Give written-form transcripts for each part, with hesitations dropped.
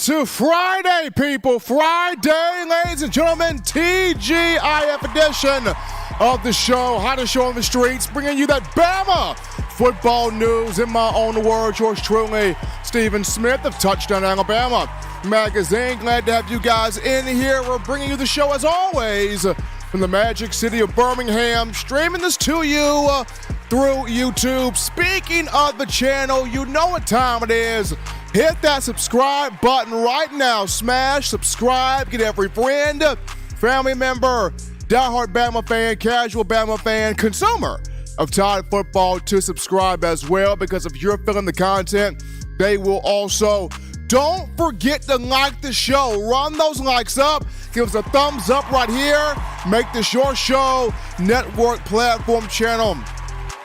to Friday, people. Friday, ladies and gentlemen, TGIF edition of the show. Hottest show on the streets, bringing you that Bama football news in my own words. Yours truly, Stephen Smith of Touchdown Alabama Magazine. Glad to have you guys in here. We're bringing you the show, as always, from the magic city of Birmingham, streaming this to you through YouTube. Speaking of the channel, you know what time it is. Hit that subscribe button right now. Smash, subscribe, get every friend, family member, diehard Bama fan, casual Bama fan, consumer of Tide football to subscribe as well, because if you're feeling the content, they will also. Don't forget to like the show. Run those likes up. Give us a thumbs up right here. Make this your show, network, platform, channel,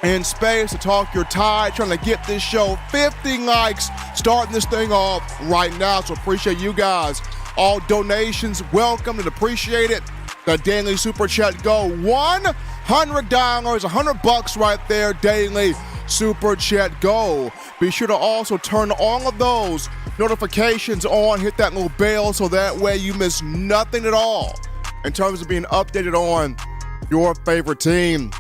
and space to talk your Tide. Trying to get this show 50 likes, starting this thing off right now. So appreciate you guys. All donations welcome and appreciate it. The daily super chat go $100, $100 right there. Daily super chat go. Be sure to also turn all of those notifications on. Hit that little bell so that way you miss nothing at all in terms of being updated on your favorite team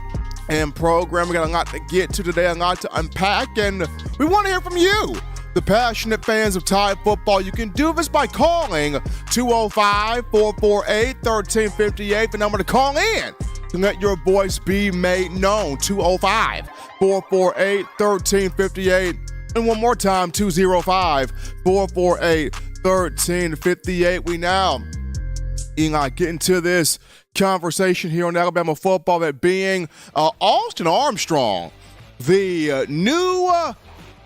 and program. We got a lot to get to today, a lot to unpack, and we want to hear from you, the passionate fans of Tide football. You can do this by calling 205-448-1358, the number to call in to let your voice be made known. 205-448-1358. And one more time, 205-448-1358. We now, get into this conversation here on Alabama football, that being Austin Armstrong, the new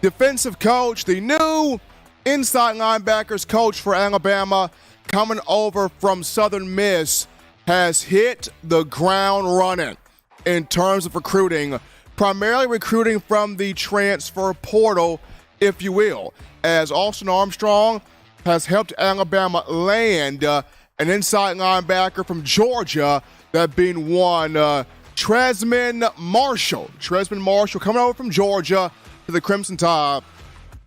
defensive coach, the new inside linebackers coach for Alabama, coming over from Southern Miss, has hit the ground running in terms of recruiting, primarily recruiting from the transfer portal, if you will, as Austin Armstrong has helped Alabama land an inside linebacker from Georgia, that being one Tresman Marshall. Tresman Marshall coming over from Georgia to the Crimson Tide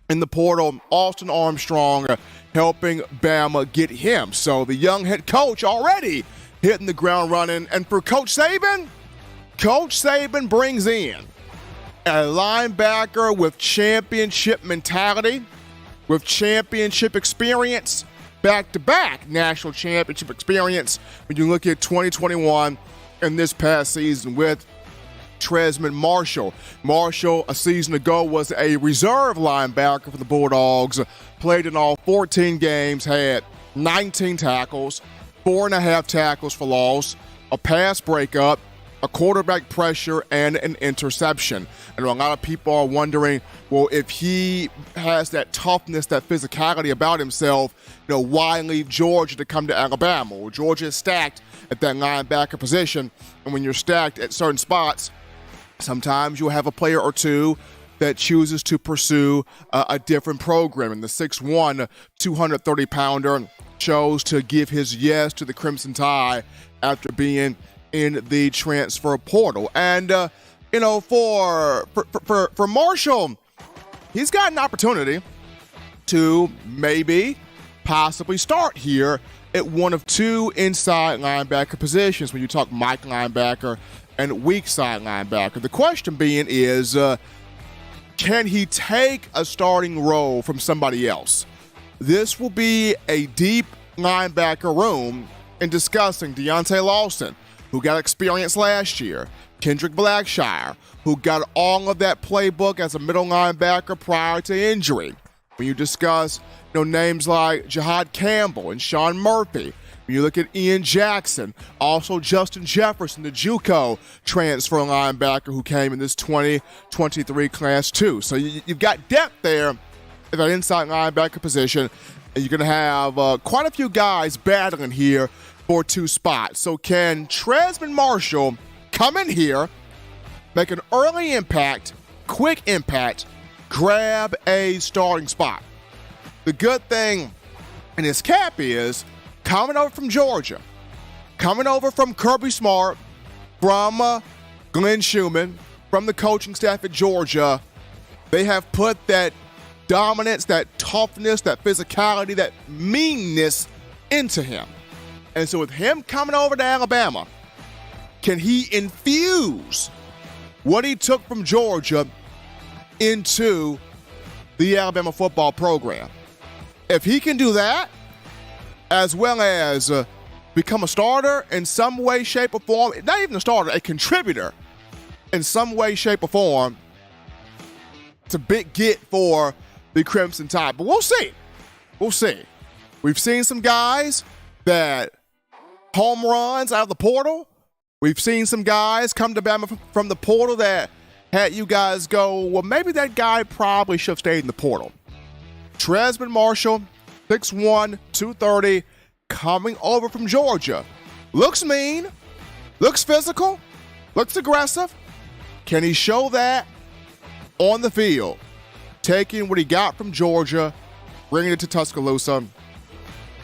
in the portal. Austin Armstrong helping Bama get him. So the young head coach already hitting the ground running. And for Coach Saban brings in a linebacker with championship mentality, with championship experience, back-to-back national championship experience when you look at 2021 and this past season with Tresman Marshall. Marshall, a season ago, was a reserve linebacker for the Bulldogs, played in all 14 games, had 19 tackles, 4.5 tackles for loss, a pass breakup, a quarterback pressure, and an interception. And a lot of people are wondering, well, if he has that toughness, that physicality about himself, why leave Georgia to come to Alabama? Well, Georgia is stacked at that linebacker position, and when you're stacked at certain spots, sometimes you'll have a player or two that chooses to pursue a different program. And the 6'1", 230-pounder chose to give his yes to the Crimson Tide after being in the transfer portal. And, for Marshall, he's got an opportunity to possibly start here at one of two inside linebacker positions when you talk Mike linebacker and weak side linebacker. The question being is, can he take a starting role from somebody else? This will be a deep linebacker room in discussing Deontay Lawson, who got experience last year, Kendrick Blackshire, who got all of that playbook as a middle linebacker prior to injury. When you discuss names like Jahad Campbell and Sean Murphy, when you look at Ian Jackson, also Justin Jefferson, the JUCO transfer linebacker who came in this 2023 class too. So you've got depth there at that inside linebacker position, and you're going to have quite a few guys battling here for two spots. So can Tresman Marshall come in here, make an early impact, quick impact, grab a starting spot? The good thing in his cap is coming over from Georgia, coming over from Kirby Smart, from Glenn Schumann, from the coaching staff at Georgia. They have put that dominance, that toughness, that physicality, that meanness into him. And so with him coming over to Alabama, can he infuse what he took from Georgia into the Alabama football program? If he can do that, as well as become a starter in some way, shape, or form, not even a starter, a contributor in some way, shape, or form, it's a big get for the Crimson Tide. But we'll see. We'll see. We've seen some guys that home runs out of the portal. We've seen some guys come to Bama from the portal that had you guys go, well, maybe that guy probably should have stayed in the portal. Tresman Marshall, 6'1", 230, coming over from Georgia. Looks mean, looks physical, looks aggressive. Can he show that on the field? Taking what he got from Georgia, bringing it to Tuscaloosa.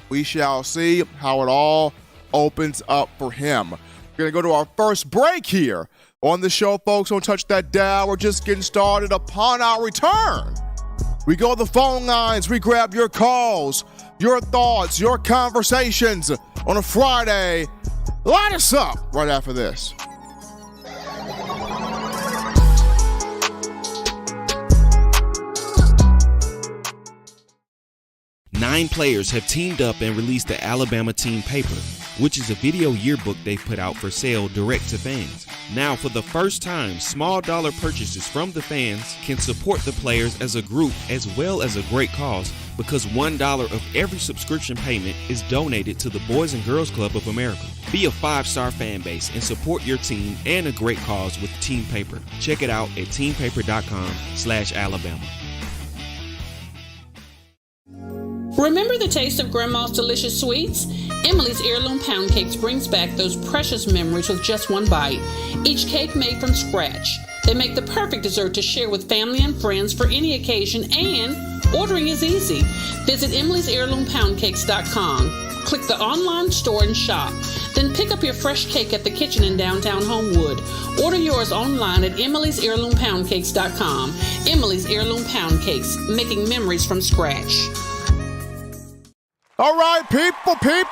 We shall see how it all opens up for him. We're going to go to our first break here on the show, folks. Don't touch that dial. We're just getting started. Upon our return, we go to the phone lines. We grab your calls, your thoughts, your conversations on a Friday. Light us up right after this. 9 players have teamed up and released the Alabama Team Paper, which is a video yearbook they've put out for sale direct to fans. Now, for the first time, small dollar purchases from the fans can support the players as a group as well as a great cause, because $1 of every subscription payment is donated to the Boys and Girls Club of America. Be a 5-star fan base and support your team and a great cause with Team Paper. Check it out at teampaper.com/Alabama. Remember the taste of Grandma's delicious sweets? Emily's Heirloom Pound Cakes brings back those precious memories with just one bite. Each cake made from scratch. They make the perfect dessert to share with family and friends for any occasion, and ordering is easy. Visit Emily'sHeirloomPoundCakes.com. Click the online store and shop. Then pick up your fresh cake at the kitchen in downtown Homewood. Order yours online at Emily'sHeirloomPoundCakes.com. Emily's Heirloom Pound Cakes, making memories from scratch. All right, people, we're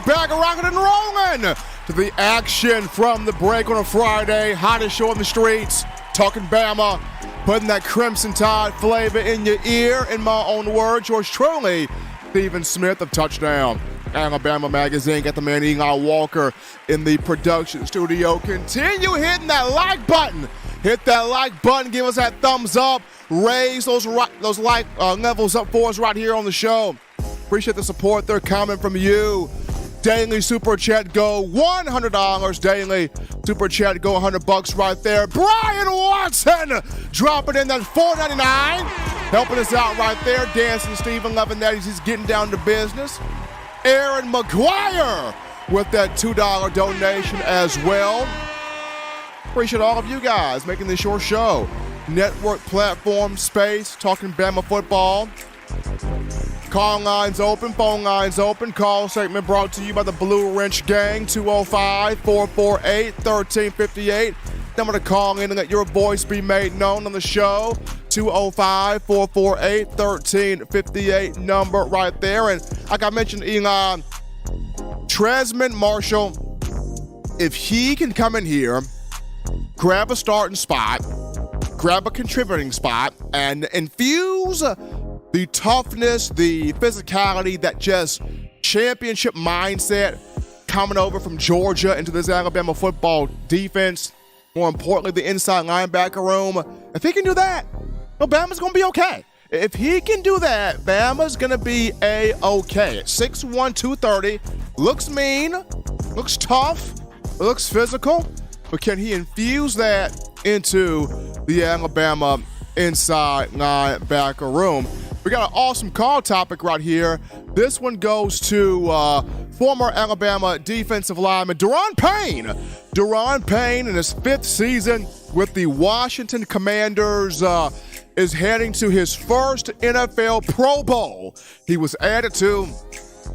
back rocking and rolling to the action from the break on a Friday. Hottest show on the streets, talking Bama, putting that Crimson Tide flavor in your ear. In my own words, yours truly, Stephen Smith of Touchdown Alabama Magazine. Got the man Eli Walker in the production studio. Continue hitting that like button. Hit that like button. Give us that thumbs up. Raise those like levels up for us right here on the show. Appreciate the support. They're coming from you. Daily Super Chat go $100. Daily Super Chat go $100 right there. Brian Watson dropping in that $4.99. Helping us out right there. Dancing Stephen, loving that. He's getting down to business. Aaron McGuire with that $2 donation as well. Appreciate all of you guys making this your show. Network platform space, talking Bama football. Call lines open, phone lines open. Call segment brought to you by the Blue Wrench Gang, 205-448-1358. Number to call in and let your voice be made known on the show, 205-448-1358 number right there. And like I mentioned, Elon, Tresman Marshall, if he can come in here, grab a starting spot, grab a contributing spot, and infuse the toughness, the physicality, that just championship mindset coming over from Georgia into this Alabama football defense, more importantly, the inside linebacker room. If he can do that, Bama's going to be okay. If he can do that, Bama's going to be A-okay. At 6'1", 230, looks mean, looks tough, looks physical, but can he infuse that into the Alabama inside linebacker room? We got an awesome call topic right here. This one goes to former Alabama defensive lineman Daron Payne. Daron Payne, in his 5th season with the Washington Commanders, is heading to his first NFL Pro Bowl. He was added to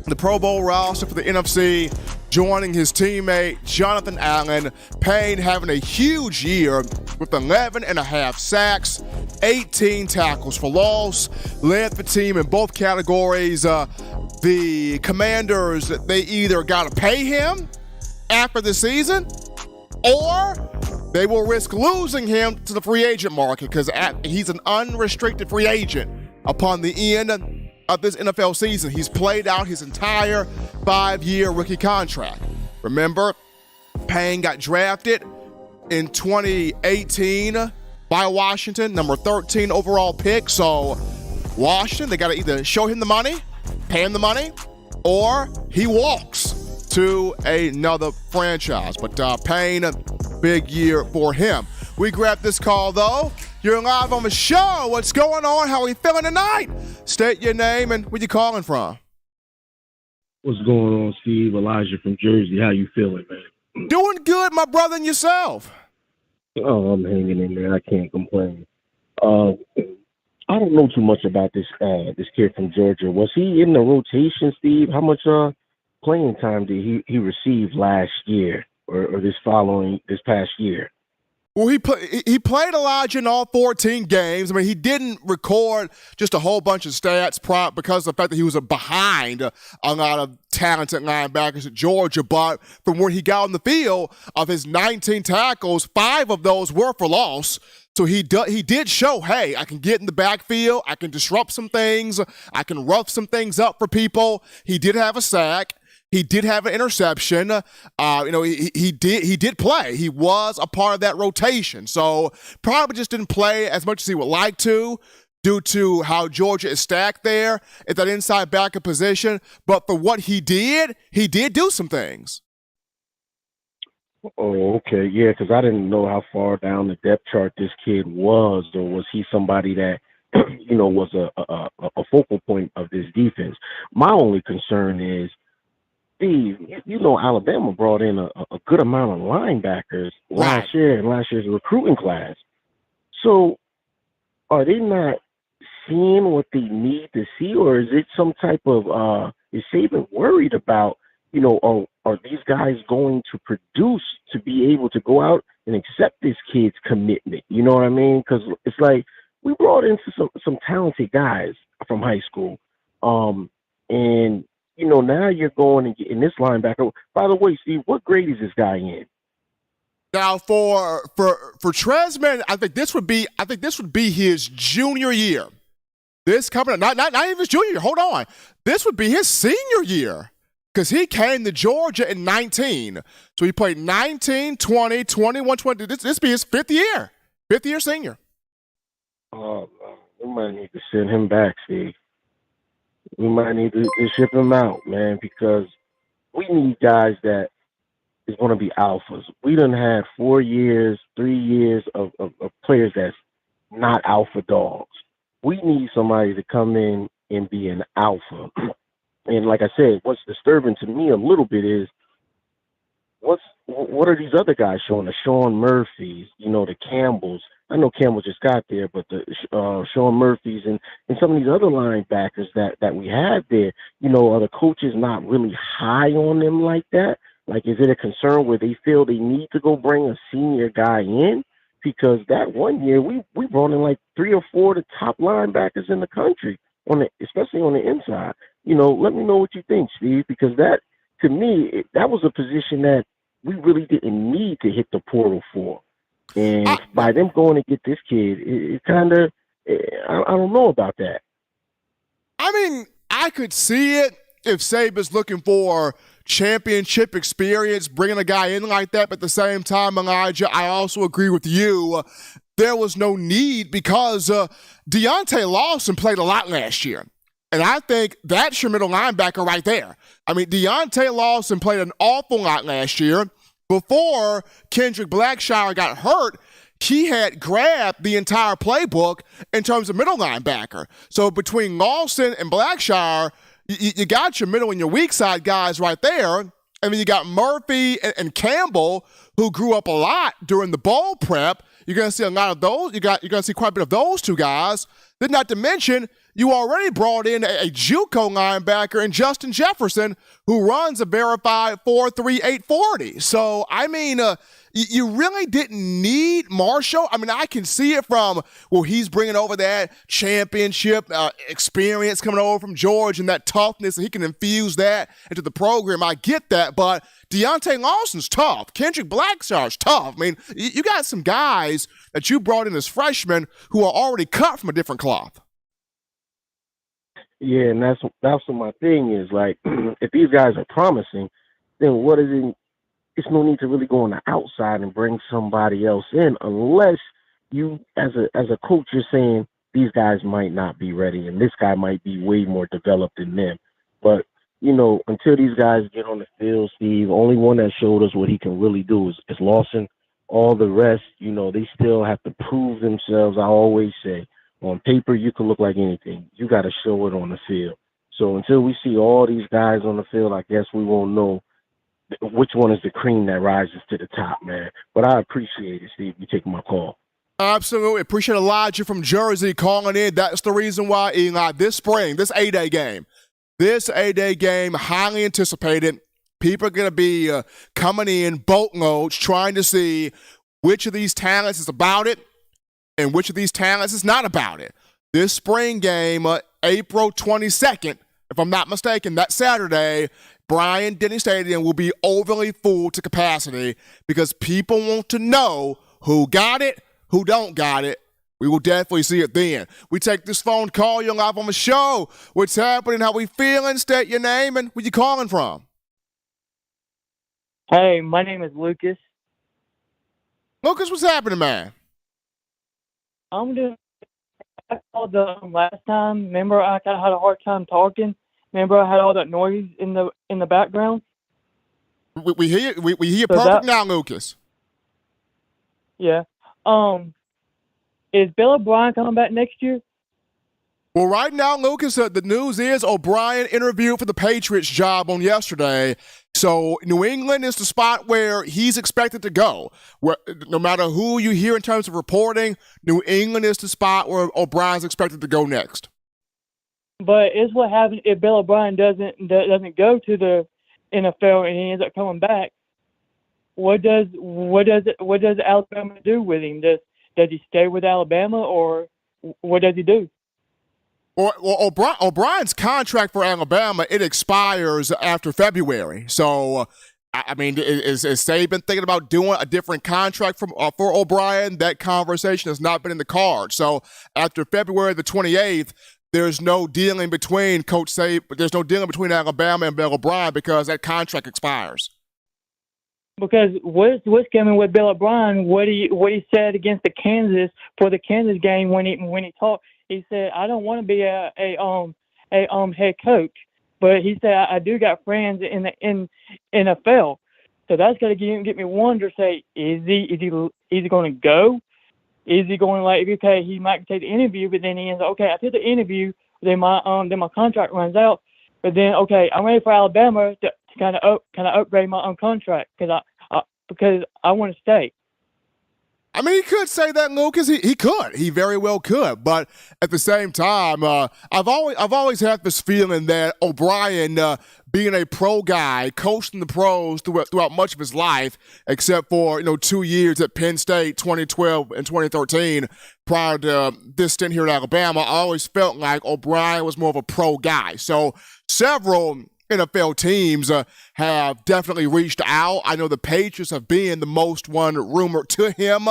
the Pro Bowl roster for the NFC joining his teammate Jonathan Allen. Payne having a huge year with 11 and a half sacks, 18 tackles for loss, led the team in both categories. The Commanders, they either got to pay him after the season or they will risk losing him to the free agent market because he's an unrestricted free agent upon the end of this NFL season. He's played out his entire 5-year rookie contract. Remember, Payne got drafted in 2018 by Washington, number 13 overall pick. So Washington, they got to either show him the money, pay him the money, or he walks to another franchise. But Payne, big year for him. We grabbed this call, though. You're live on the show. What's going on? How are you feeling tonight? State your name and where you calling from. What's going on, Steve? Elijah from Jersey. How you feeling, man? Doing good, my brother, and yourself. Oh, I'm hanging in there. I can't complain. I don't know too much about this kid from Georgia. Was he in the rotation, Steve? How much playing time did he receive last year or this past year? Well, he played Elijah in all 14 games. I mean, he didn't record just a whole bunch of stats because of the fact that he was behind a lot of talented linebackers at Georgia. But from where he got on the field, of his 19 tackles, 5 of those were for loss. So he did show, hey, I can get in the backfield, I can disrupt some things, I can rough some things up for people. He did have a sack. He did have an interception. He did play. He was a part of that rotation. So probably just didn't play as much as he would like to due to how Georgia is stacked there at that inside backup position. But for what he did do some things. Oh, okay. Yeah, because I didn't know how far down the depth chart this kid was, or was he somebody that, was a focal point of this defense? My only concern is, Steve, Alabama brought in a good amount of linebackers last year in last year's recruiting class. So are they not seeing what they need to see, or is it some type of is Saban worried about, are these guys going to produce to be able to go out and accept this kid's commitment? You know what I mean? Because it's like we brought in some talented guys from high school, and now you're going and getting this linebacker. By the way, Steve, what grade is this guy in? Now for Tresman, I think this would be his junior year. This coming up, not even his junior year. Hold on, this would be his senior year because he came to Georgia in 19. So he played 19, 20, 21, 20. This be his fifth year senior. Oh, we might need to send him back, Steve. We might need to ship him out, man, because we need guys that is going to be alphas. We done had 4 years, 3 years of players that's not alpha dogs. We need somebody to come in and be an alpha. And like I said, what's disturbing to me a little bit is what are these other guys showing? The Sean Murphys, the Campbells. I know Campbell just got there, but the Sean Murphys and some of these other linebackers that we have there, are the coaches not really high on them like that? Like, is it a concern where they feel they need to go bring a senior guy in? Because that one year we brought in like 3 or 4 of the top linebackers in the country, especially on the inside. Let me know what you think, Steve, because that, to me, that was a position that we really didn't need to hit the portal for. And by them going to get this kid, it kind of, I don't know about that. I mean, I could see it if Saban's looking for championship experience, bringing a guy in like that. But at the same time, Elijah, I also agree with you. There was no need because Deontay Lawson played a lot last year. And I think that's your middle linebacker right there. I mean, Deontay Lawson played an awful lot last year. Before Kendrick Blackshire got hurt, he had grabbed the entire playbook in terms of middle linebacker. So between Lawson and Blackshire, you got your middle and your weak side guys right there. And then you got Murphy and Campbell, who grew up a lot during the bowl prep. you're going to see a lot of those. You're going to see quite a bit of those two guys. Then, not to mention, you already brought in a JUCO linebacker in Justin Jefferson, who runs a verified 4.3 840. So, I mean, you really didn't need Marshall. I mean, I can see it from, well, he's bringing over that championship experience coming over from Georgia and that toughness, and he can infuse that into the program. I get that, but Deontay Lawson's tough. Kendrick Blackshire's tough. I mean, you got some guys that you brought in as freshmen who are already cut from a different cloth. Yeah, and that's what my thing is. Like, if these guys are promising, then what is it? It's no need to really go on the outside and bring somebody else in, unless you, as a coach, you're saying these guys might not be ready, and this guy might be way more developed than them. But until these guys get on the field, Steve, only one that showed us what he can really do is Lawson. All the rest, they still have to prove themselves. I always say, on paper, you can look like anything. You got to show it on the field. So until we see all these guys on the field, I guess we won't know which one is the cream that rises to the top, man. But I appreciate it, Steve, you taking my call. Absolutely. Appreciate Elijah from Jersey calling in. That's the reason why, Eli, this spring, this A-Day game, highly anticipated. People are going to be coming in boatloads trying to see which of these talents is about it and which of these talents is not about it. This spring game, April 22nd, if I'm not mistaken, that Saturday, Bryant-Denny Stadium will be overly full to capacity because people want to know who got it, who don't got it. We will definitely see it then. We take this phone call. You're live on the show. What's happening? How we feeling? State your name and where you calling from. Hey, my name is Lucas. Lucas, what's happening, man? I'm doing. I called the last time. Remember, I kind of had a hard time talking. Remember, I had all that noise in the background. We hear you perfect now, Lucas. Yeah. Is Bill O'Brien coming back next year? Well, right now, Lucas, the news is O'Brien interviewed for the Patriots job on yesterday. So New England is the spot where he's expected to go. Where, no matter who you hear in terms of reporting, New England is the spot where O'Brien's expected to go next. But it's what happens if Bill O'Brien doesn't go to the NFL and he ends up coming back. What does Alabama do with him? Does he stay with Alabama, or what does he do? Well, O'Brien's contract for Alabama, it expires after February. So, I mean, is Saban thinking about doing a different contract for O'Brien? That conversation has not been in the cards. So, after February the 28th, there's no dealing between Coach Saban. There's no dealing between Alabama and Bill O'Brien because that contract expires. Because what's coming with Bill O'Brien? What he said against the Kansas game when he talked. He said, "I don't want to be a head coach," but he said, "I do got friends in the NFL." So that's gonna get me wonder. Say, is he going to go? Is he going okay? He might take the interview, but then he ends okay. I did the interview, then my contract runs out, but then okay, I'm ready for Alabama to kind of upgrade my own contract because I want to stay. I mean, he could say that, Lucas. He could. He very well could. But at the same time, I've always had this feeling that O'Brien, being a pro guy, coaching the pros throughout much of his life, except for 2 years at Penn State, 2012 and 2013, prior to this stint here at Alabama, I always felt like O'Brien was more of a pro guy. So several NFL teams have definitely reached out. I know the Patriots have been the most one rumored to him.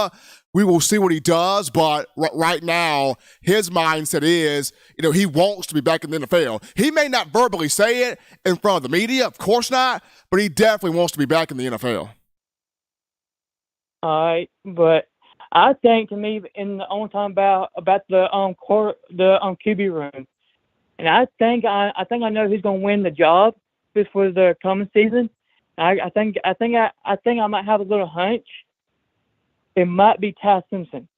We will see what he does, but right now, his mindset is, he wants to be back in the NFL. He may not verbally say it in front of the media, of course not, but he definitely wants to be back in the NFL. All right, but I think to me, in the only time about the QB room. And I think I know who's going to win the job for the coming season. I think I might have a little hunch. It might be Ty Simpson.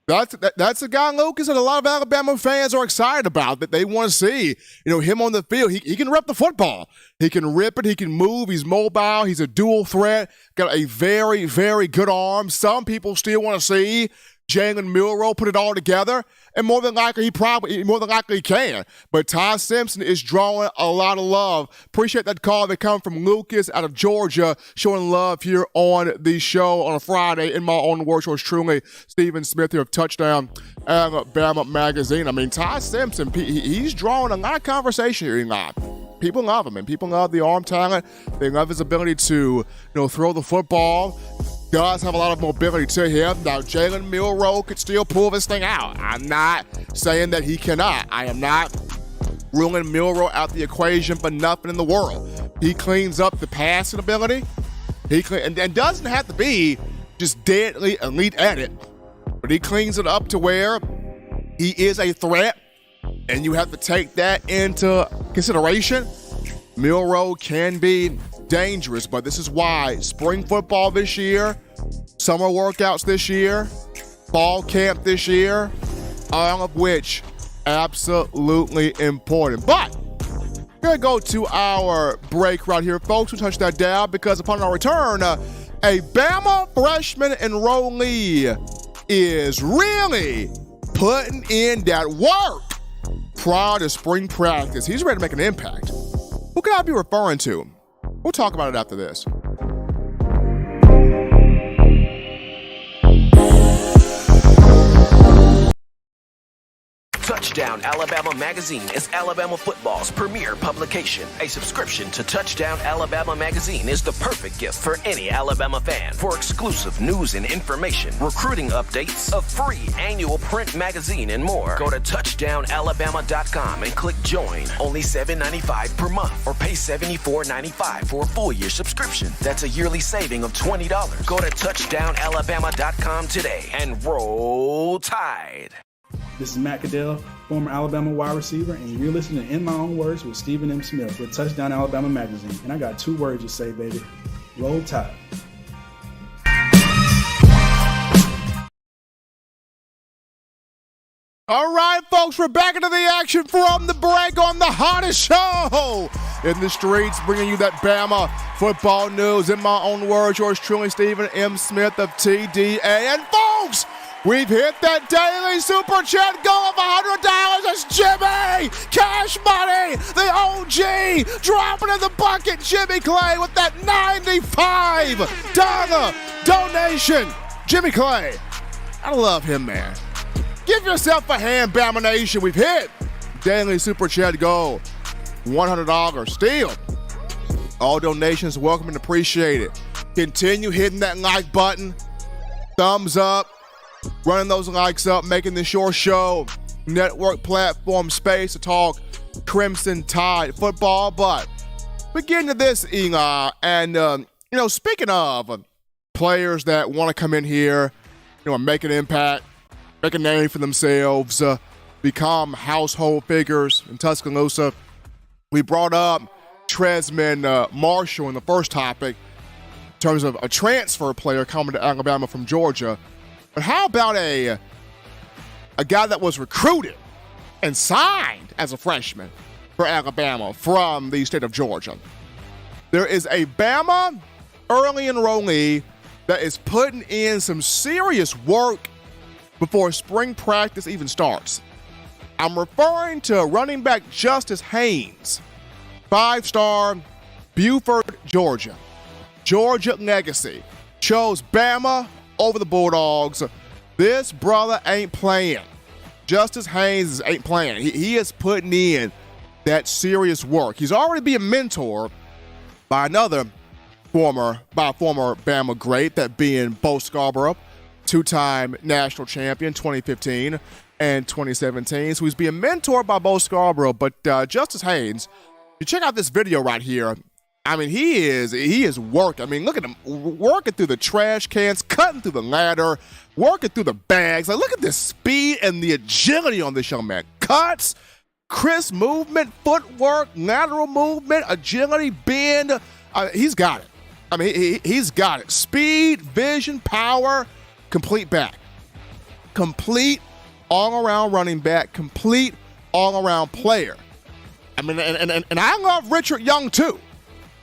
That's a guy, Lucas, that a lot of Alabama fans are excited about, that they want to see, him on the field. He can rip the football. He can rip it. He can move. He's mobile. He's a dual threat. Got a very, very good arm. Some people still want to see Jalen Milroe put it all together, and more than likely he can. But Ty Simpson is drawing a lot of love. Appreciate that call that come from Lucas out of Georgia, showing love here on the show on a Friday. In my own words, yours truly, Stephen Smith here of Touchdown Alabama Magazine. I mean, Ty Simpson, he's drawing a lot of conversation here. People love him, and people love the arm talent. They love his ability to, throw the football. Does have a lot of mobility to him. Now, Jalen Milroe could still pull this thing out. I'm not saying that he cannot. I am not ruling Milroe out the equation for nothing in the world. He cleans up the passing ability. And doesn't have to be just deadly elite at it, but he cleans it up to where he is a threat, and you have to take that into consideration. Milroe can be dangerous, but this is why spring football this year, summer workouts this year, fall camp this year, all of which absolutely important. But we're going to go to our break right here, folks. We'll touch that down because upon our return, a Bama freshman enrollee is really putting in that work prior to spring practice. He's ready to make an impact. Who could I be referring to? We'll talk about it after this. Touchdown Alabama Magazine is Alabama football's premier publication. A subscription to Touchdown Alabama Magazine is the perfect gift for any Alabama fan. For exclusive news and information, recruiting updates, a free annual print magazine, and more, go to touchdownalabama.com and click join. Only $7.95 per month, or pay $74.95 for a full year subscription. That's a yearly saving of $20. Go to touchdownalabama.com today and roll Tide. This is Matt Caddell, former Alabama wide receiver, and you're listening to In My Own Words with Stephen M. Smith with Touchdown Alabama Magazine. And I got 2 words to say, baby. Roll Tide. All right, folks, we're back into the action from the break on the hottest show in the streets, bringing you that Bama football news. In my own words, yours truly, Stephen M. Smith of TDA. And, folks, we've hit that daily super chat goal of $100. It's Jimmy Cash Money, the OG, dropping in the bucket. Jimmy Clay with that $95 donation. Jimmy Clay, I love him, man. Give yourself a hand, Bama Nation. We've hit daily super chat goal, $100. Still, all donations welcome and appreciated. Continue hitting that like button, thumbs up, running those likes up, making this your show, network platform space to talk Crimson Tide football. But we get into this, Eli, and speaking of players that want to come in here, make an impact, make a name for themselves, become household figures in Tuscaloosa, we brought up Tresman Marshall in the first topic in terms of a transfer player coming to Alabama from Georgia. But how about a guy that was recruited and signed as a freshman for Alabama from the state of Georgia? There is a Bama early enrollee that is putting in some serious work before spring practice even starts. I'm referring to running back Justice Haynes, 5-star, Beaufort, Georgia. Georgia legacy. Chose Bama over the Bulldogs. This brother ain't playing. Justice Haynes ain't playing. He is putting in that serious work. He's already being mentored by former Bama great, that being Bo Scarborough, 2-time national champion, 2015 and 2017. So he's being mentored by Bo Scarborough. But Justice Haynes, you check out this video right here. I mean, he is working. I mean, look at him working through the trash cans, cutting through the ladder, working through the bags. Like, look at the speed and the agility on this young man. Cuts, crisp movement, footwork, lateral movement, agility, bend. He's got it. I mean, he's got it. Speed, vision, power, complete back. complete all-around running back, complete all-around player. I mean, and I love Richard Young too.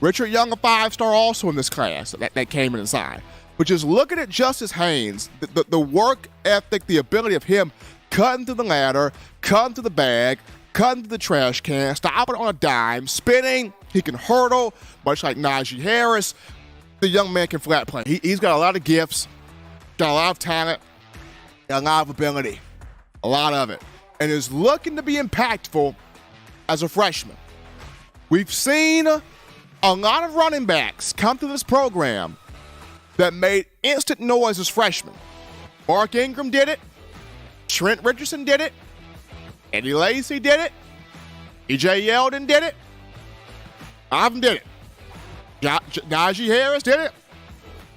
Richard Young, a 5-star also in this class that came in and signed. But just looking at Justice Haynes, the work ethic, the ability of him cutting through the ladder, cutting through the bag, cutting through the trash can, stopping on a dime, spinning. He can hurdle, much like Najee Harris. The young man can flat play. He's got a lot of gifts, got a lot of talent, got a lot of ability, a lot of it, and is looking to be impactful as a freshman. We've seen a lot of running backs come through this program that made instant noise as freshmen. Mark Ingram did it. Trent Richardson did it. Eddie Lacy did it. E.J. Yeldon did it. Ivan did it. Najee Harris did it.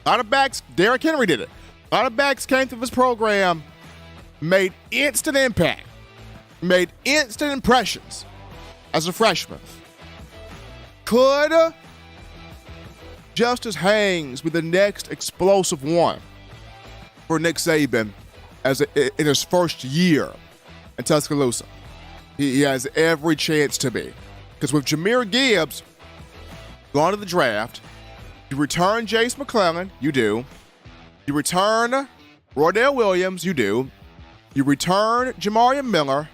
A lot of backs, Derrick Henry did it. A lot of backs came through this program, made instant impact, made instant impressions as a freshman. Could Justice Haynes be the next explosive one for Nick Saban in his first year in Tuscaloosa? He has every chance to be. Because with Jahmyr Gibbs going to the draft, you return Jace McClellan, you do. You return Roydell Williams, you do. You return Jamarian Miller,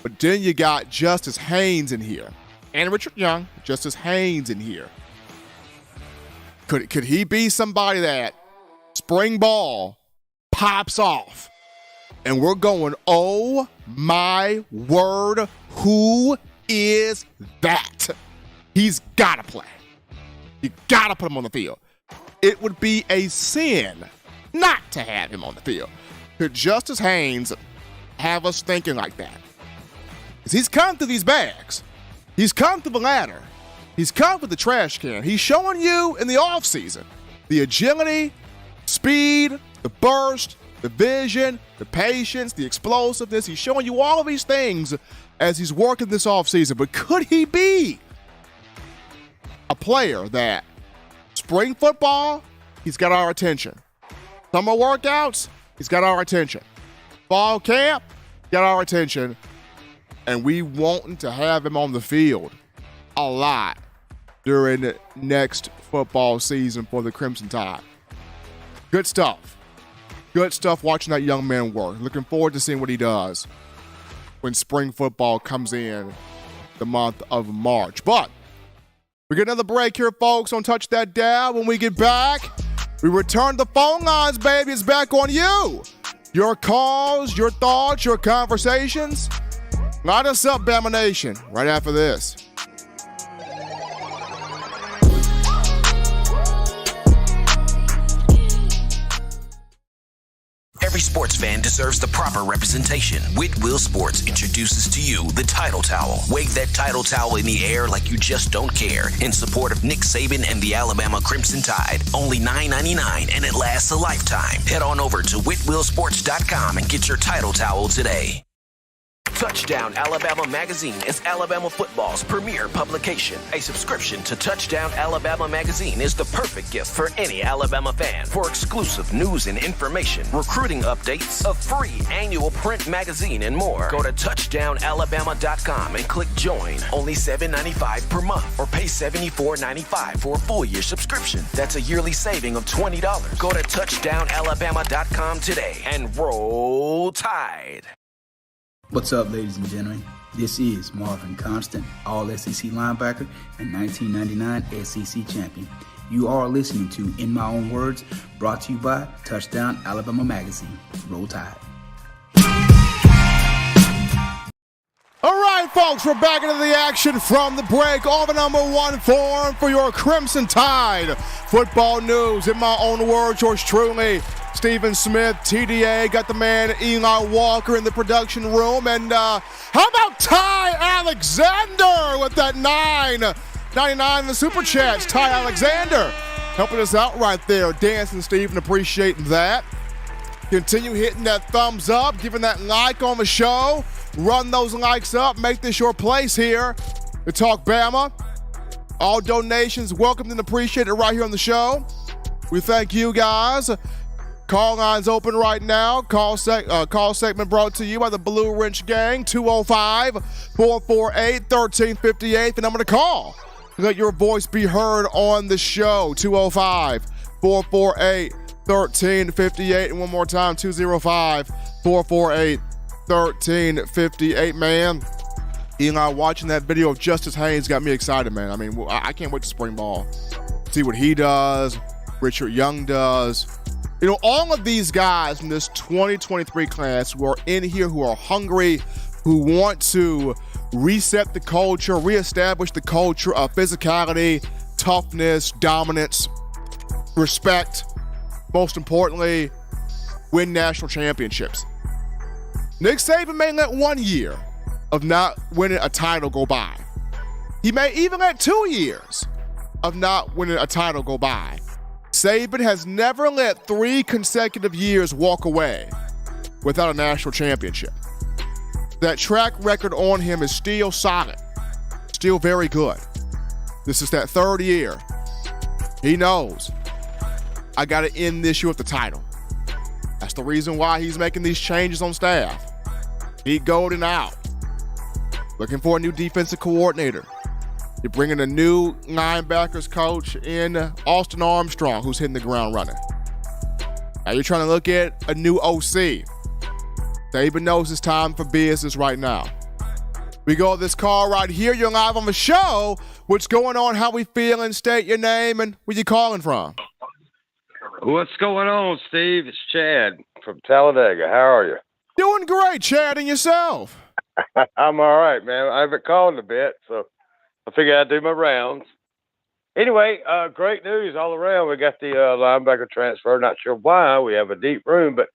but then you got Justice Haynes in here. And Richard Young, Justice Haynes in here. Could he be somebody that spring ball pops off and we're going, oh my word, who is that? He's got to play. You got to put him on the field. It would be a sin not to have him on the field. Could Justice Haynes have us thinking like that? Because he's come through these bags. He's come through the ladder. He's come through the trash can. He's showing you in the offseason the agility, speed, the burst, the vision, the patience, the explosiveness. He's showing you all of these things as he's working this offseason. But could he be a player that spring football, he's got our attention. Summer workouts, he's got our attention. Fall camp, got our attention. And we wanting to have him on the field a lot during the next football season for the Crimson Tide. Good stuff. Good stuff watching that young man work. Looking forward to seeing what he does when spring football comes in the month of March. But we get another break here, folks, on Touch That Down. When we get back, we return the phone lines, baby. It's back on you. Your calls, your thoughts, your conversations. Light us up, Bama Nation, right after this. Every sports fan deserves the proper representation. Whitwell Sports introduces to you the Title Towel. Wave that Title Towel in the air like you just don't care in support of Nick Saban and the Alabama Crimson Tide. Only $9.99 and it lasts a lifetime. Head on over to whitwellsports.com and get your Title Towel today. Touchdown Alabama Magazine is Alabama football's premier publication. A subscription to Touchdown Alabama Magazine is the perfect gift for any Alabama fan. For exclusive news and information, recruiting updates, a free annual print magazine, and more, go to touchdownalabama.com and click join. Only $7.95 per month or pay $74.95 for a full year subscription. That's a yearly saving of $20. Go to touchdownalabama.com today and roll Tide. What's up, ladies and gentlemen? This is Marvin Constant, All-SEC linebacker and 1999 SEC champion. You are listening to In My Own Words, brought to you by Touchdown Alabama Magazine. Roll Tide. All right, folks, we're back into the action from the break. All the number one forum for your Crimson Tide football news. In my own words, yours truly, Stephen Smith, TDA. Got the man Eli Walker in the production room. And how about Ty Alexander with that $9.99 in the Super Chats? Ty Alexander helping us out right there. Dancing, Stephen, appreciating that. Continue hitting that thumbs up, giving that like on the show. Run those likes up. Make this your place here to talk Bama. All donations welcomed and appreciated right here on the show. We thank you guys. Call lines open right now. Call segment brought to you by the Blue Wrench Gang, 205-448-1358. The number to call. Let your voice be heard on the show, 205-448-1358. And one more time, 205-448-1358. Man, Eli, watching that video of Justice Haynes got me excited, man. I mean, I can't wait to spring ball. See what he does, Richard Young does. You know, all of these guys from this 2023 class who are in here, who are hungry, who want to reset the culture, reestablish the culture of physicality, toughness, dominance, respect, most importantly, win national championships. Nick Saban may let 1 year of not winning a title go by. He may even let 2 years of not winning a title go by. Saban has never let 3 consecutive years walk away without a national championship. That track record on him is still solid, still very good. This is that 3rd year. He knows, I got to end this year with the title. That's the reason why he's making these changes on staff. Pete Golden out. Looking for a new defensive coordinator. You're bringing a new linebackers coach in Austin Armstrong, who's hitting the ground running. Now you're trying to look at a new OC. Saban knows it's time for business right now. We go to this call right here. You're live on the show. What's going on? How we feeling? State your name and where you calling from. What's going on, Steve? It's Chad from Talladega. How are you? Doing great, Chad, and yourself. I'm all right, man. I haven't called in a bit, so I figured I'd do my rounds. Anyway, great news all around. We got the linebacker transfer. Not sure why. We have a deep room, but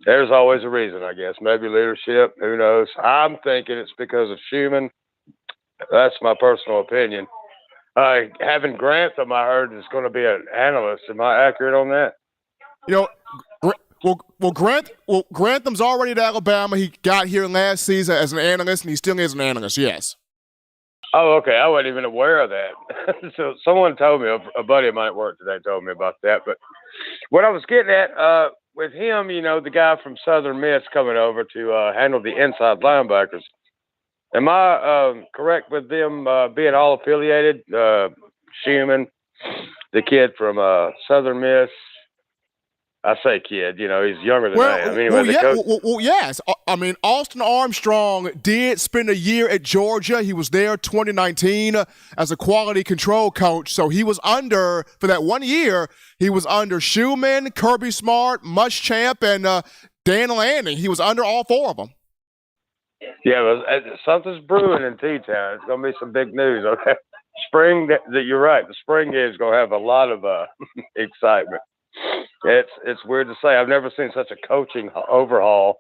there's always a reason, I guess. Maybe leadership. Who knows? I'm thinking it's because of Schumann. That's my personal opinion. Having Grantham, I heard, is going to be an analyst. Am I accurate on that? You know, Grantham's already at Alabama. He got here last season as an analyst, and he still is an analyst, yes. Oh, okay. I wasn't even aware of that. So someone told me, a buddy of mine at work today told me about that. But what I was getting at with him, you know, the guy from Southern Miss coming over to handle the inside linebackers, am I correct with them being all affiliated? Schumann, the kid from Southern Miss. I say kid, you know, he's younger than I am. Anyway, yes. I mean, Austin Armstrong did spend a year at Georgia. He was there 2019 as a quality control coach. So he was under, for that 1 year, he was under Schumann, Kirby Smart, Muschamp, and Dan Lanning. He was under all 4 of them. Yeah, well, something's brewing in T-Town. It's going to be some big news. Okay, spring. You're right. The spring game is going to have a lot of excitement. It's weird to say. I've never seen such a coaching overhaul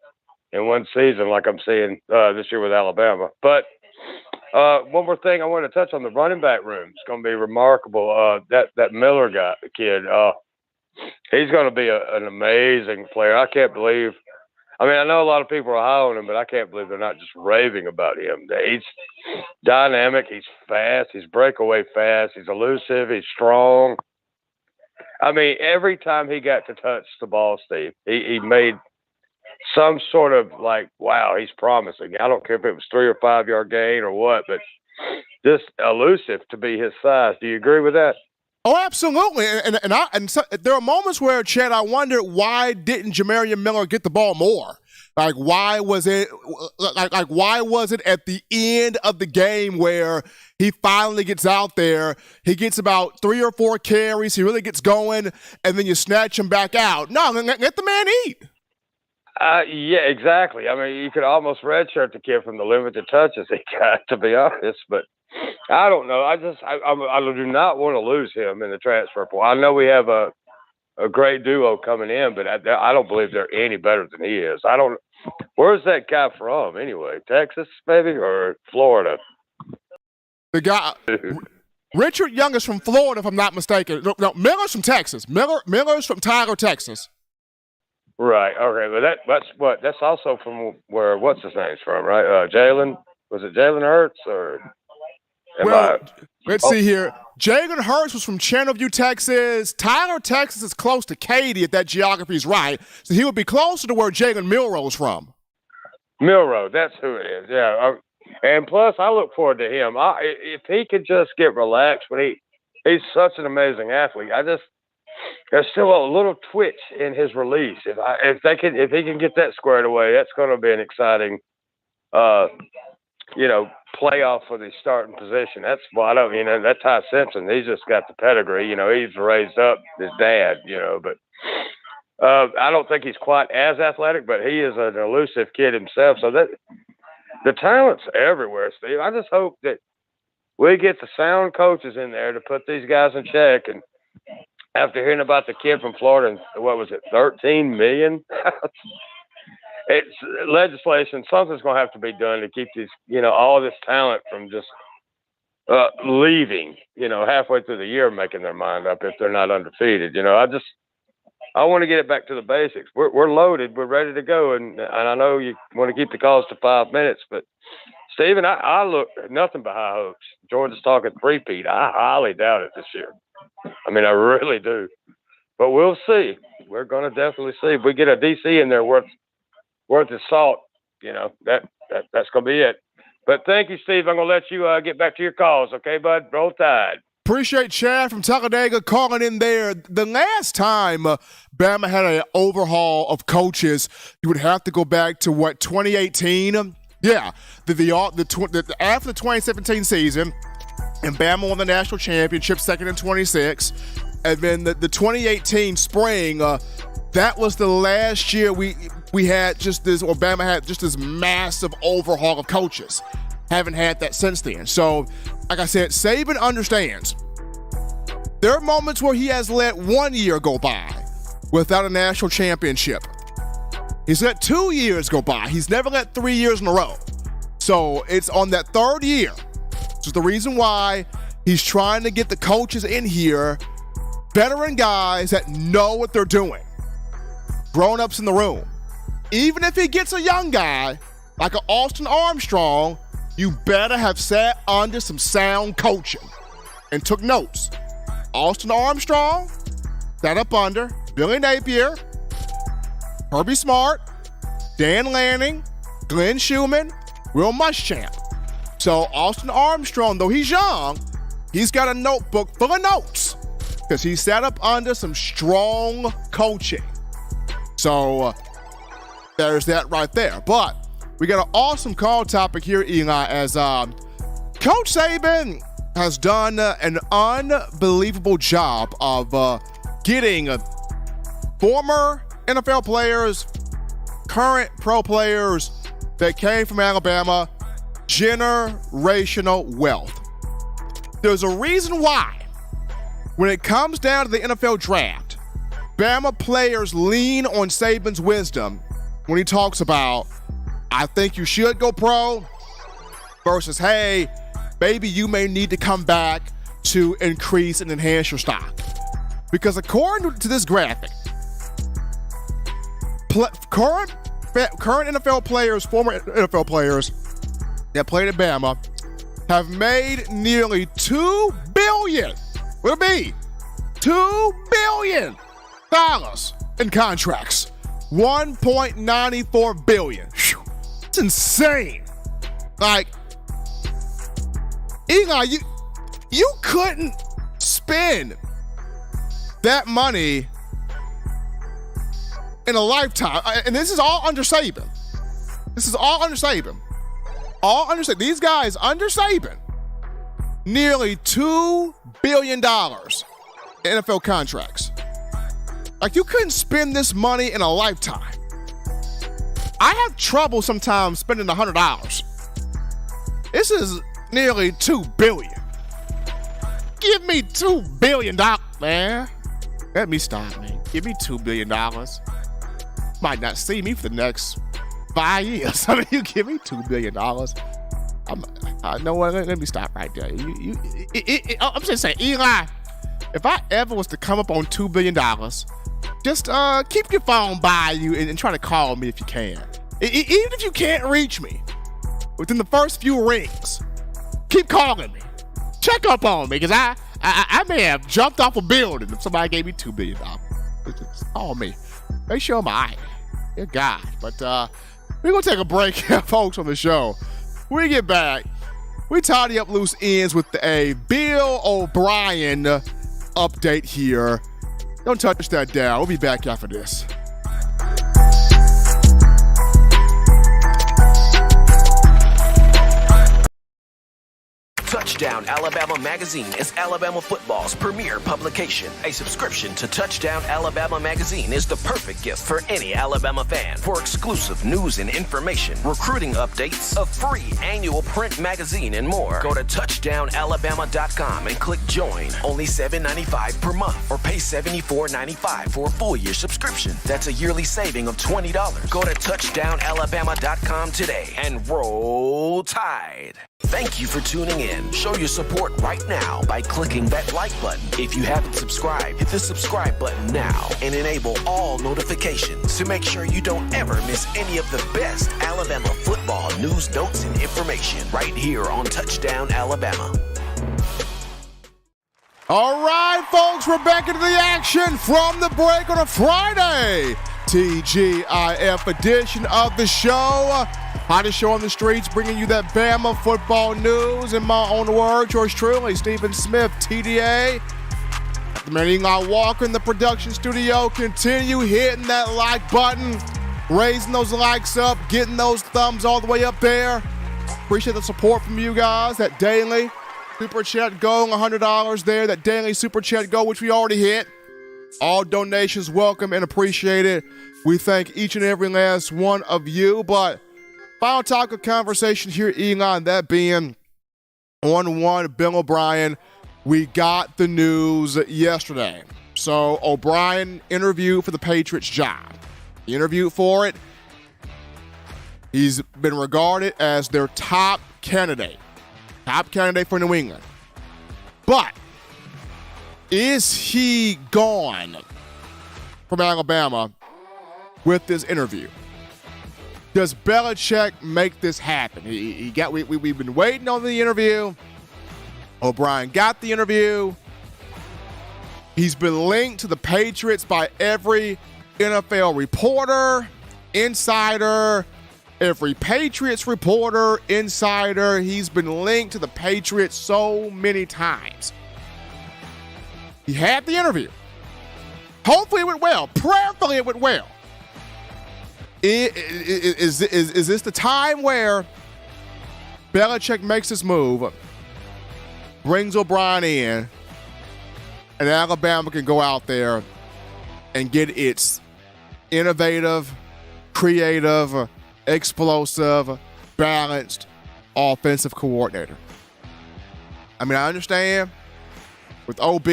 in one season like I'm seeing this year with Alabama. But one more thing, I want to touch on the running back room. It's going to be remarkable. That Miller guy, the kid, he's going to be an amazing player. I can't believe. I mean, I know a lot of people are high on him, but I can't believe they're not just raving about him. He's dynamic. He's fast. He's breakaway fast. He's elusive. He's strong. I mean, every time he got to touch the ball, Steve, he made some sort of like, wow, he's promising. I don't care if it was 3 or 5 yard gain or what, but just elusive to be his size. Do you agree with that? Oh, absolutely. And so, there are moments where, Chad, I wonder why didn't Jamarian Miller get the ball more? Like, why was it at the end of the game where he finally gets out there, he gets about 3 or 4 carries, he really gets going, and then you snatch him back out? No, let the man eat. Yeah, exactly. I mean, you could almost redshirt the kid from the limited touches he got, to be honest. But I don't know. I do not want to lose him in the transfer portal. I know we have a great duo coming in, but I don't believe they're any better than he is. Where's that guy from anyway? Texas, maybe, or Florida? The guy, Richard Young is from Florida, if I'm not mistaken. No, Miller's from Texas. Miller's from Tyler, Texas. Right. Okay, but that's also from where what's his name's from, right? Jalen. Was it Jalen Hurts or? Let's see here. Jalen Hurts was from Channelview, Texas. Tyler, Texas is close to Katy, if that geography is right. So he would be closer to where Jalen Milroe's from. Milroe, that's who it is. Yeah, and plus I look forward to him. If he could just get relaxed, but he's such an amazing athlete. There's still a little twitch in his release. If he can get that squared away, that's going to be an exciting, playoff for the starting position. That's why that Ty Simpson, he's just got the pedigree. He's raised up his dad. But I don't think he's quite as athletic, but he is an elusive kid himself. So that the talent's everywhere, Steve. I just hope that we get the sound coaches in there to put these guys in check. And after hearing about the kid from Florida, and what was it, $13 million? It's legislation. Something's going to have to be done to keep these, all this talent from just leaving, halfway through the year, making their mind up if they're not undefeated. I want to get it back to the basics. We're loaded. We're ready to go. And I know you want to keep the calls to 5 minutes, but Stephen, I look nothing but high hopes. Georgia's talking three-peat. I highly doubt it this year. I really do. But we'll see. We're going to definitely see. If we get a DC in there worth his salt, that's going to be it. But thank you, Steve. I'm going to let you get back to your calls. Okay, bud? Roll Tide. Appreciate Chad from Talladega calling in there. The last time Bama had an overhaul of coaches, you would have to go back to, 2018? Yeah, after the 2017 season, and Bama won the national championship, second in 26. And then the 2018 spring, that was the last year we had Bama had just this massive overhaul of coaches. Haven't had that since then. So, like I said, Saban understands. There are moments where he has let 1 year go by without a national championship. He's let 2 years go by. He's never let 3 years in a row. So it's on that third year. Which is the reason why he's trying to get the coaches in here, veteran guys that know what they're doing, grown-ups in the room. Even if he gets a young guy like an Austin Armstrong, you better have sat under some sound coaching and took notes. Austin Armstrong sat up under Billy Napier, Herbie Smart, Dan Lanning, Glenn Schumann, Will Muschamp. So Austin Armstrong, though he's young, he's got a notebook full of notes because he sat up under some strong coaching. So there's that right there. But we got an awesome call topic here, Eli, as Coach Saban has done an unbelievable job of getting former NFL players, current pro players that came from Alabama, generational wealth. There's a reason why, when it comes down to the NFL draft, Bama players lean on Saban's wisdom when he talks about, I think you should go pro, versus, hey, maybe you may need to come back to increase and enhance your stock. Because according to this graphic, current NFL players, former NFL players that played at Bama have made nearly $2 billion. What'll it be? $2 billion in contracts. $1.94 billion. Whew. It's insane. Like, Eli, you couldn't spend that money in a lifetime. And this is all under Saban. All under Saban. These guys under Saban, nearly $2 billion in NFL contracts. Like, you couldn't spend this money in a lifetime. I have trouble sometimes spending $100. This is nearly $2 billion. Give me $2 billion, man. Let me stop, man. Give me $2 billion. Might not see me for the next 5 years. I mean, you give me $2 billion. No, let me stop right there. I'm just saying, Eli, if I ever was to come up on $2 billion, just keep your phone by you and try to call me if you can. Even if you can't reach me within the first few rings, keep calling me. check up on me because I may have jumped off a building if somebody gave me $2 billion. Just call me. Make sure I'm all right. Dear God. But we're going to take a break here, folks, on the show. When we get back, we tidy up loose ends with a Bill O'Brien update here. Don't touch that down. We'll be back after this. Touchdown Alabama Magazine is Alabama football's premier publication. A subscription to Touchdown Alabama Magazine is the perfect gift for any Alabama fan. For exclusive news and information, recruiting updates, a free annual print magazine, and more, go to touchdownalabama.com and click join. Only $7.95 per month, or pay $74.95 for a full year subscription. That's a yearly saving of $20. Go to touchdownalabama.com today and roll Tide. Thank you for tuning in. Show your support right now by clicking that like button. If you haven't subscribed, hit the subscribe button now and enable all notifications to make sure you don't ever miss any of the best Alabama football news, notes, and information right here on Touchdown Alabama. All right, folks, we're back into the action from the break on a Friday. TGIF edition of the show. Hottest show on the streets, bringing you that Bama football news. In my own words, yours truly, Stephen Smith, TDA. The man Eli Walker in the production studio. Continue hitting that like button, raising those likes up, getting those thumbs all the way up there. Appreciate the support from you guys. That daily super chat goal, $100 there. That daily super chat goal, which we already hit. All donations welcome and appreciated. We thank each and every last one of you. But final topic of conversation here, Elon, that being on one, Bill O'Brien. We got the news yesterday. So O'Brien interviewed for the Patriots job. He interviewed for it. He's been regarded as their top candidate for New England. But is he gone from Alabama with this interview? Does Belichick make this happen? We've been waiting on the interview. O'Brien got the interview. He's been linked to the Patriots by every NFL reporter, insider, every Patriots reporter, insider. He's been linked to the Patriots so many times. He had the interview. Hopefully it went well. Prayerfully it went well. Is this the time where Belichick makes this move, brings O'Brien in, and Alabama can go out there and get its innovative, creative, explosive, balanced offensive coordinator? I mean, I understand with OB,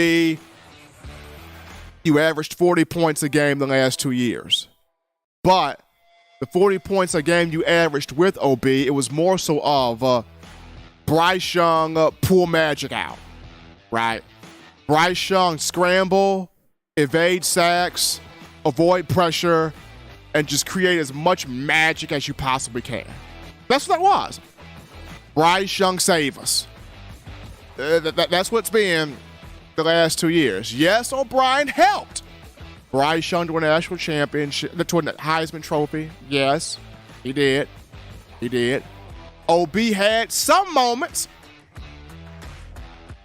you averaged 40 points a game the last 2 years. But the 40 points a game you averaged with OB, it was more so of Bryce Young pull magic out, right? Bryce Young scramble, evade sacks, avoid pressure, and just create as much magic as you possibly can. That's what that was. Bryce Young save us. That's what's been the last 2 years. Yes, O'Brien helped Bryce Young to win a national championship, to win the Heisman Trophy. Yes, he did. OB had some moments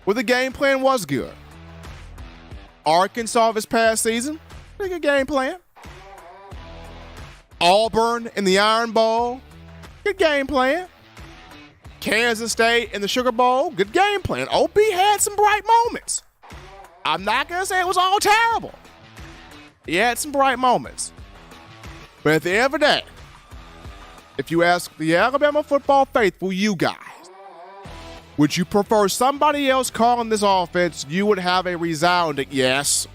where the game plan was good. Arkansas this past season, pretty good game plan. Auburn in the Iron Bowl, good game plan. Kansas State in the Sugar Bowl, good game plan. OB had some bright moments. I'm not going to say it was all terrible. He had some bright moments. But at the end of the day, if you ask the Alabama football faithful, you guys, would you prefer somebody else calling this offense? You would have a resounding yes.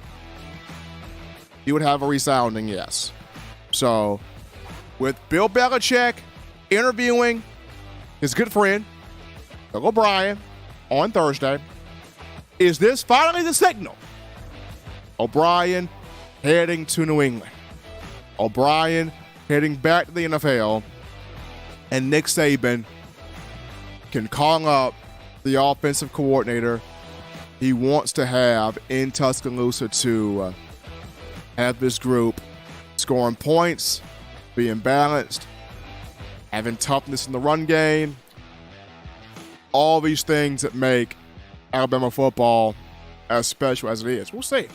You would have a resounding yes. So, with Bill Belichick interviewing his good friend, Bill O'Brien, on Thursday, is this finally the signal? O'Brien heading to New England. O'Brien heading back to the NFL. And Nick Saban can call up the offensive coordinator, he wants to have in Tuscaloosa to have this group scoring points, being balanced, having toughness in the run game, all these things that make Alabama football as special as it is. We'll see.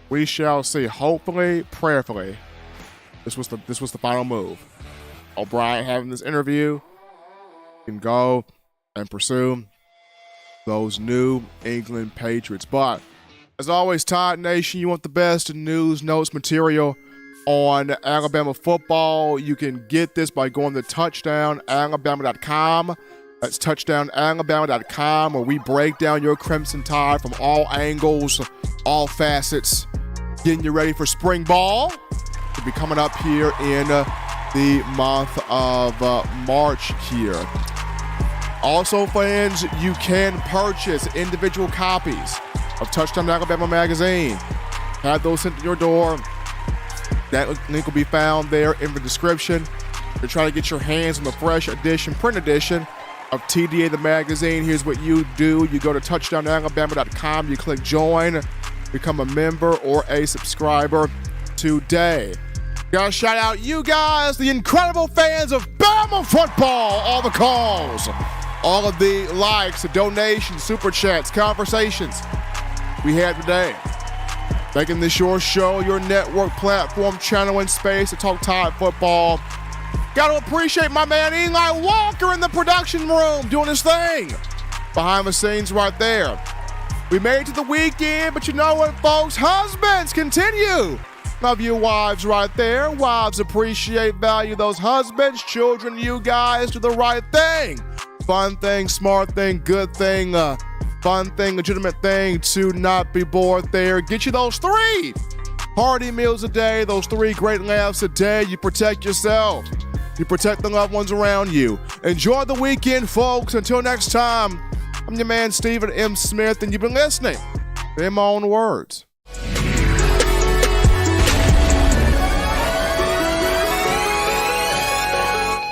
We shall see. Hopefully, prayerfully, this was the final move. O'Brien having this interview can go and pursue those New England Patriots. But as always, Tide Nation, you want the best news, notes, material on Alabama football. You can get this by going to touchdownalabama.com. That's touchdownalabama.com, where we break down your Crimson Tide from all angles, all facets, getting you ready for spring ball to be coming up here in the month of March here. Also, fans, you can purchase individual copies of Touchdown Alabama magazine. Have those sent to your door. That link will be found there in the description. To try to get your hands on the fresh edition, print edition of TDA the magazine, here's what you do. You go to touchdownalabama.com, you click join, become a member or a subscriber today. Gotta shout out you guys, the incredible fans of Bama football. All the calls, all of the likes, the donations, super chats, conversations we had today. Making this your show, your network platform, channel and space to talk Tide football. Got to appreciate my man Eli Walker in the production room doing his thing. Behind the scenes right there. We made it to the weekend, but you know what, folks? Husbands, continue. Love you wives right there. Wives appreciate, value those husbands. Children, you guys do the right thing. Fun thing, smart thing, good thing, fun thing, legitimate thing to not be bored there. Get you those 3 hearty meals a day, those 3 great laughs a day. You protect yourself. You protect the loved ones around you. Enjoy the weekend, folks. Until next time, I'm your man, Stephen M. Smith, and you've been listening to In My Own Words.